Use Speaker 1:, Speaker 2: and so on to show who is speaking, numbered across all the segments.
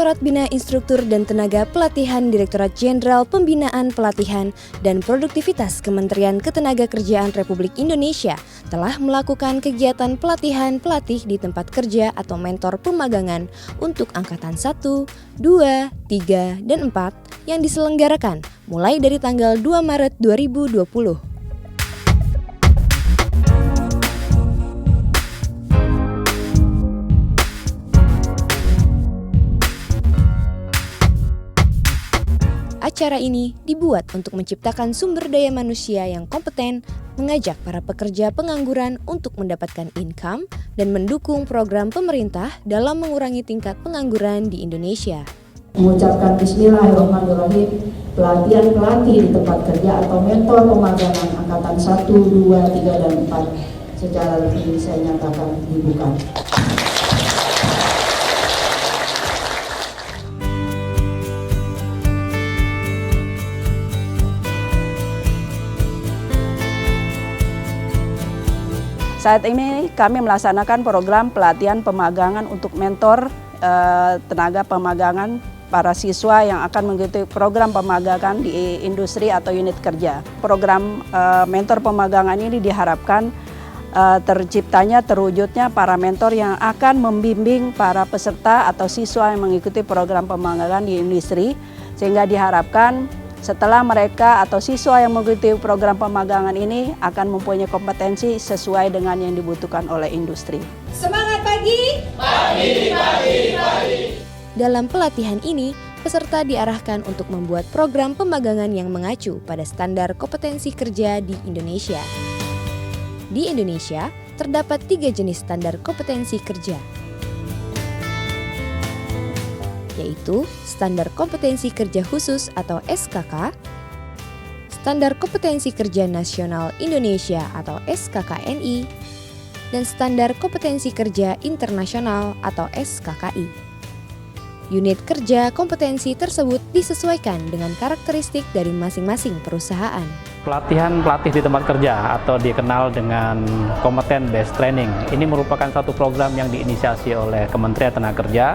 Speaker 1: Direktorat Bina Instruktur dan Tenaga Pelatihan Direktorat Jenderal Pembinaan Pelatihan dan Produktivitas Kementerian Ketenagakerjaan Republik Indonesia telah melakukan kegiatan pelatihan pelatih di tempat kerja atau mentor pemagangan untuk Angkatan 1, 2, 3, dan 4 yang diselenggarakan mulai dari tanggal 2 Maret 2020. Acara ini dibuat untuk menciptakan sumber daya manusia yang kompeten, mengajak para pekerja pengangguran untuk mendapatkan income, dan mendukung program pemerintah dalam mengurangi tingkat pengangguran di Indonesia.
Speaker 2: Mengucapkan Bismillahirrahmanirrahim, pelatihan pelatih di tempat kerja atau mentor pemagangan Angkatan 1, 2, 3, dan 4 secara resmi saya nyatakan dibuka.
Speaker 3: Saat ini kami melaksanakan program pelatihan pemagangan untuk mentor tenaga pemagangan para siswa yang akan mengikuti program pemagangan di industri atau unit kerja. Program mentor pemagangan ini diharapkan terwujudnya para mentor yang akan membimbing para peserta atau siswa yang mengikuti program pemagangan di industri, sehingga diharapkan setelah mereka atau siswa yang mengikuti program pemagangan ini akan mempunyai kompetensi sesuai dengan yang dibutuhkan oleh industri.
Speaker 4: Semangat pagi! Pagi, pagi, pagi!
Speaker 1: Dalam pelatihan ini, peserta diarahkan untuk membuat program pemagangan yang mengacu pada standar kompetensi kerja di Indonesia. Di Indonesia, terdapat 3 jenis standar kompetensi kerja, yaitu Standar Kompetensi Kerja Khusus atau SKK, Standar Kompetensi Kerja Nasional Indonesia atau SKKNI, dan Standar Kompetensi Kerja Internasional atau SKKI. Unit kerja kompetensi tersebut disesuaikan dengan karakteristik dari masing-masing perusahaan.
Speaker 5: Pelatihan pelatih di tempat kerja atau dikenal dengan Kompeten Based Training ini merupakan satu program yang diinisiasi oleh Kementerian Tenagakerja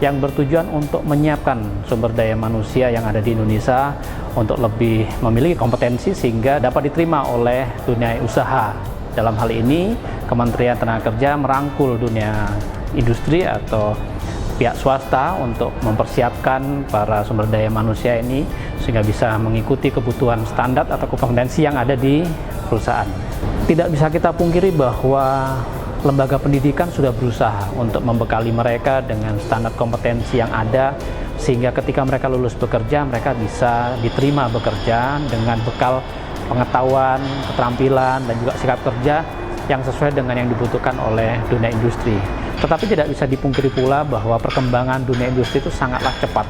Speaker 5: yang bertujuan untuk menyiapkan sumber daya manusia yang ada di Indonesia untuk lebih memiliki kompetensi sehingga dapat diterima oleh dunia usaha. Dalam hal ini, Kementerian Tenagakerja merangkul dunia industri atau pihak swasta untuk mempersiapkan para sumber daya manusia ini sehingga bisa mengikuti kebutuhan standar atau kompetensi yang ada di perusahaan. Tidak bisa kita pungkiri bahwa lembaga pendidikan sudah berusaha untuk membekali mereka dengan standar kompetensi yang ada sehingga ketika mereka lulus bekerja, mereka bisa diterima bekerja dengan bekal pengetahuan, keterampilan, dan juga sikap kerja yang sesuai dengan yang dibutuhkan oleh dunia industri. Tetapi tidak bisa dipungkiri pula bahwa perkembangan dunia industri itu sangatlah cepat,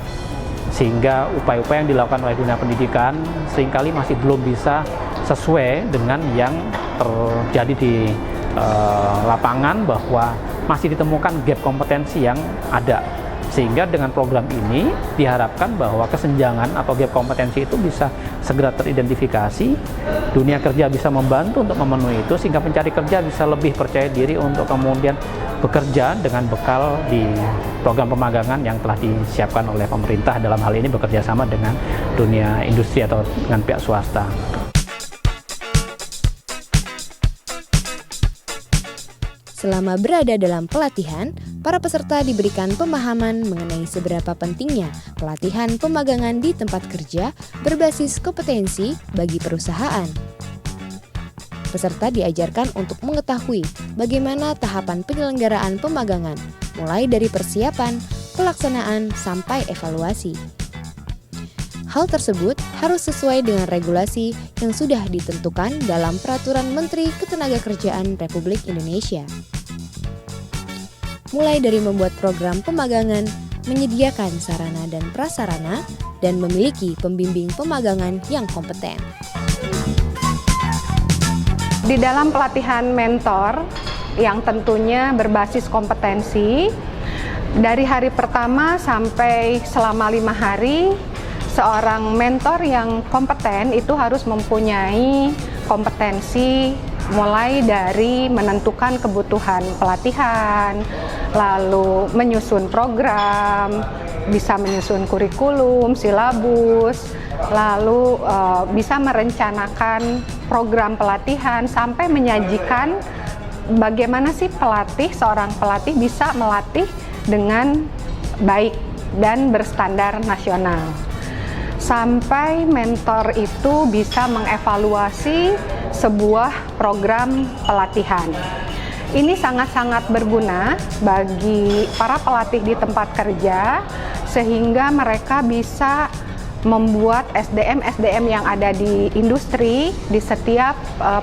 Speaker 5: sehingga upaya-upaya yang dilakukan oleh dunia pendidikan seringkali masih belum bisa sesuai dengan yang terjadi di lapangan, bahwa masih ditemukan gap kompetensi yang ada. Sehingga dengan program ini diharapkan bahwa kesenjangan atau gap kompetensi itu bisa segera teridentifikasi, dunia kerja bisa membantu untuk memenuhi itu, sehingga pencari kerja bisa lebih percaya diri untuk kemudian bekerja dengan bekal di program pemagangan yang telah disiapkan oleh pemerintah, dalam hal ini bekerja sama dengan dunia industri atau dengan pihak swasta.
Speaker 1: Selama berada dalam pelatihan, para peserta diberikan pemahaman mengenai seberapa pentingnya pelatihan pemagangan di tempat kerja berbasis kompetensi bagi perusahaan. Peserta diajarkan untuk mengetahui bagaimana tahapan penyelenggaraan pemagangan, mulai dari persiapan, pelaksanaan, sampai evaluasi. Hal tersebut harus sesuai dengan regulasi yang sudah ditentukan dalam Peraturan Menteri Ketenagakerjaan Republik Indonesia. Mulai dari membuat program pemagangan, menyediakan sarana dan prasarana, dan memiliki pembimbing pemagangan yang kompeten.
Speaker 6: Di dalam pelatihan mentor yang tentunya berbasis kompetensi, dari hari pertama sampai selama 5 hari, seorang mentor yang kompeten itu harus mempunyai kompetensi mulai dari menentukan kebutuhan pelatihan, lalu menyusun program, bisa menyusun kurikulum, silabus, lalu bisa merencanakan program pelatihan sampai menyajikan bagaimana sih seorang pelatih bisa melatih dengan baik dan berstandar nasional. Sampai mentor itu bisa mengevaluasi sebuah program pelatihan. Ini sangat-sangat berguna bagi para pelatih di tempat kerja sehingga mereka bisa membuat SDM yang ada di industri, di setiap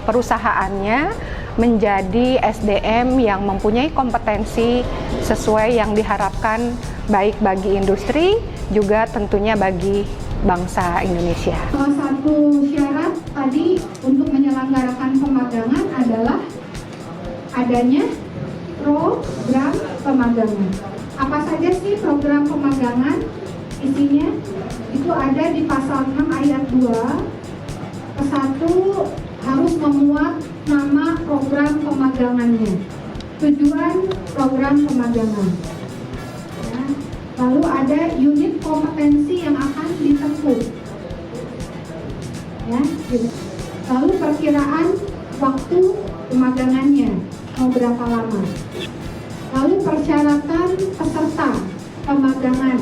Speaker 6: perusahaannya menjadi SDM yang mempunyai kompetensi sesuai yang diharapkan baik bagi industri juga tentunya bagi bangsa Indonesia.
Speaker 7: Salah satu syarat tadi untuk menyelenggarakan pemagangan adalah adanya program pemagangan. Apa saja sih program pemagangan? Isinya itu ada di pasal 6 ayat 2. Ke-1 harus memuat nama program pemagangannya, tujuan program pemagangan. Ya. Lalu ada unit kompetensi yang akan ditempuh. Ya, gitu. Lalu perkiraan waktu pemagangannya mau berapa lama. Lalu persyaratan peserta pemagangan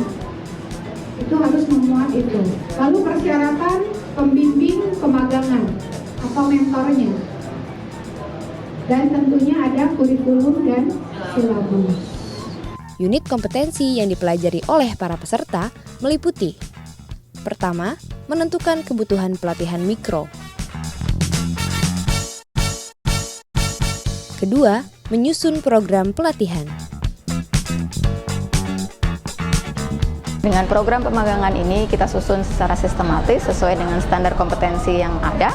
Speaker 7: itu harus memuat itu. Lalu persyaratan pembimbing pemagangan atau mentornya. Dan tentunya ada kurikulum dan silabus.
Speaker 1: Unit kompetensi yang dipelajari oleh para peserta meliputi: pertama, menentukan kebutuhan pelatihan mikro. Kedua, menyusun program pelatihan.
Speaker 8: Dengan program pemagangan ini kita susun secara sistematis sesuai dengan standar kompetensi yang ada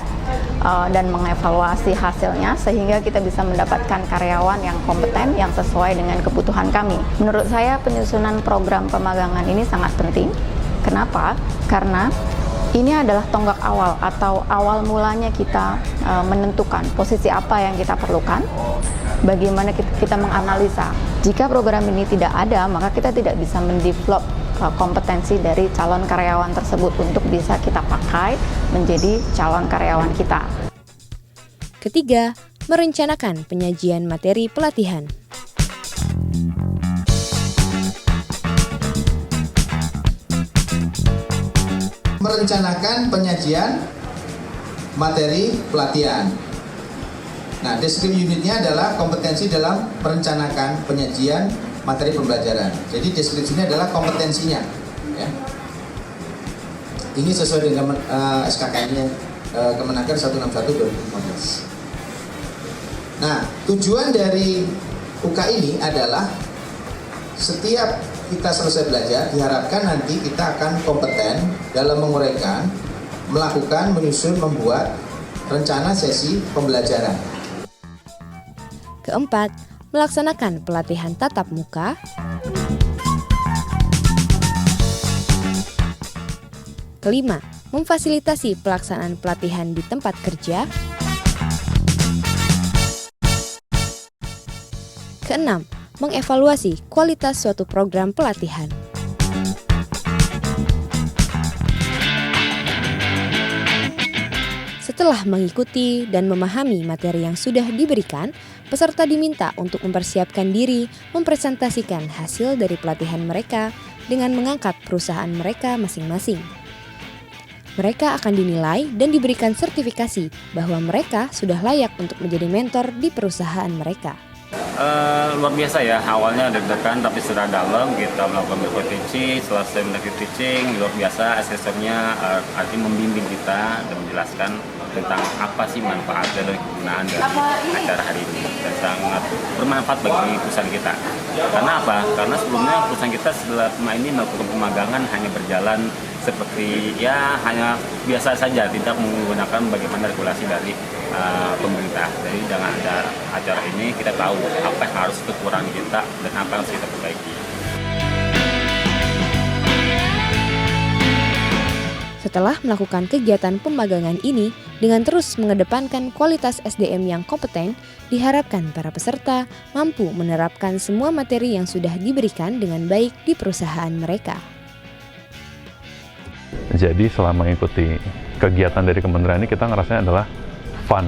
Speaker 8: dan mengevaluasi hasilnya sehingga kita bisa mendapatkan karyawan yang kompeten yang sesuai dengan kebutuhan kami. Menurut saya penyusunan program pemagangan ini sangat penting. Kenapa? Karena ini adalah tonggak awal atau awal mulanya kita menentukan posisi apa yang kita perlukan, bagaimana kita menganalisa. Jika program ini tidak ada, maka kita tidak bisa mendevelop kompetensi dari calon karyawan tersebut untuk bisa kita pakai menjadi calon karyawan kita.
Speaker 1: Ketiga, merencanakan penyajian materi pelatihan.
Speaker 9: Merencanakan penyajian materi pelatihan. Nah, deskripsi unitnya adalah kompetensi dalam merencanakan penyajian materi pembelajaran. Jadi deskripsinya adalah kompetensinya. Ya. Ini sesuai dengan SKKN-nya Kemenaker 161/2015. Nah, tujuan dari UK ini adalah setiap kita selesai belajar, diharapkan nanti kita akan kompeten dalam menguraikan, melakukan, menyusun, membuat rencana sesi pembelajaran.
Speaker 1: Keempat, melaksanakan pelatihan tatap muka. Kelima, memfasilitasi pelaksanaan pelatihan di tempat kerja. Keenam, mengevaluasi kualitas suatu program pelatihan. Setelah mengikuti dan memahami materi yang sudah diberikan, peserta diminta untuk mempersiapkan diri mempresentasikan hasil dari pelatihan mereka dengan mengangkat perusahaan mereka masing-masing. Mereka akan dinilai dan diberikan sertifikasi bahwa mereka sudah layak untuk menjadi mentor di perusahaan mereka.
Speaker 10: Luar biasa ya, awalnya deg-degan tapi secara dalam kita melakukan before teaching, selesai melakukan teaching, luar biasa asesornya artinya membimbing kita dan menjelaskan tentang apa sih manfaat dan kegunaan dari acara hari ini dan sangat bermanfaat bagi perusahaan kita. Karena apa? Karena sebelumnya perusahaan kita selama ini melakukan pemagangan hanya berjalan seperti ya hanya biasa saja, tidak menggunakan bagaimana regulasi dari pemerintah. Jadi dengan ada acara ini kita tahu apa yang harus kekurangan kita dan apa yang harus kita perbaiki.
Speaker 1: Setelah melakukan kegiatan pemagangan ini, dengan terus mengedepankan kualitas SDM yang kompeten, diharapkan para peserta mampu menerapkan semua materi yang sudah diberikan dengan baik di perusahaan mereka.
Speaker 11: Jadi selama mengikuti kegiatan dari kementerian ini kita ngerasanya adalah fun.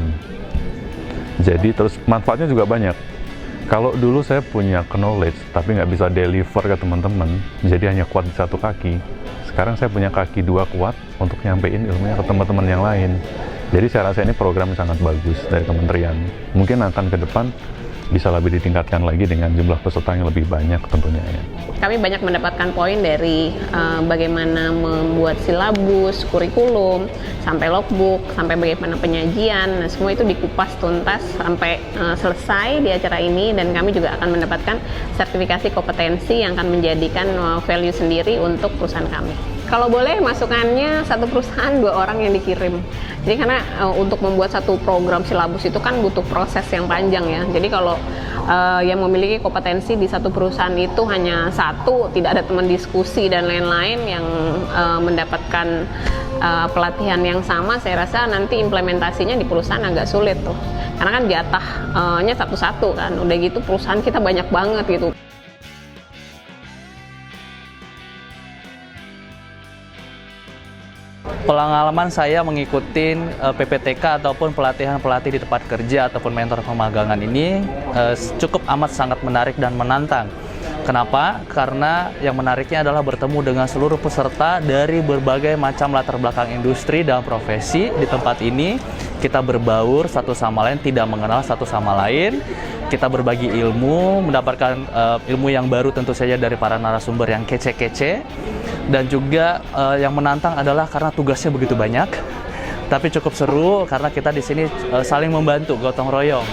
Speaker 11: Jadi terus manfaatnya juga banyak. Kalau dulu saya punya knowledge tapi nggak bisa deliver ke teman-teman, jadi hanya kuat di satu kaki. Sekarang saya punya kaki dua kuat untuk nyampein ilmunya ke teman-teman yang lain. Jadi saya rasa ini program sangat bagus dari kementerian. Mungkin akan ke depan bisa lebih ditingkatkan lagi dengan jumlah peserta yang lebih banyak tentunya ya.
Speaker 12: Kami banyak mendapatkan poin dari bagaimana membuat silabus, kurikulum, sampai logbook, sampai bagaimana penyajian. Nah, semua itu dikupas tuntas sampai selesai di acara ini, dan kami juga akan mendapatkan sertifikasi kompetensi yang akan menjadikan value sendiri untuk perusahaan kami. Kalau boleh masukannya satu perusahaan 2 orang yang dikirim. Jadi karena untuk membuat satu program silabus itu kan butuh proses yang panjang ya. Jadi kalau yang memiliki kompetensi di satu perusahaan itu hanya satu, tidak ada teman diskusi dan lain-lain yang mendapatkan pelatihan yang sama, saya rasa nanti implementasinya di perusahaan agak sulit tuh. Karena kan jatahnya satu-satu kan. Udah gitu perusahaan kita banyak banget gitu.
Speaker 13: Pengalaman saya mengikuti PPTK ataupun pelatihan-pelatih di tempat kerja ataupun mentor pemagangan ini cukup amat sangat menarik dan menantang. Kenapa? Karena yang menariknya adalah bertemu dengan seluruh peserta dari berbagai macam latar belakang industri dan profesi di tempat ini. Kita berbaur satu sama lain, tidak mengenal satu sama lain. Kita berbagi ilmu, mendapatkan ilmu yang baru tentu saja dari para narasumber yang kece-kece. Dan juga yang menantang adalah karena tugasnya begitu banyak, tapi cukup seru karena kita di sini saling membantu, gotong royong.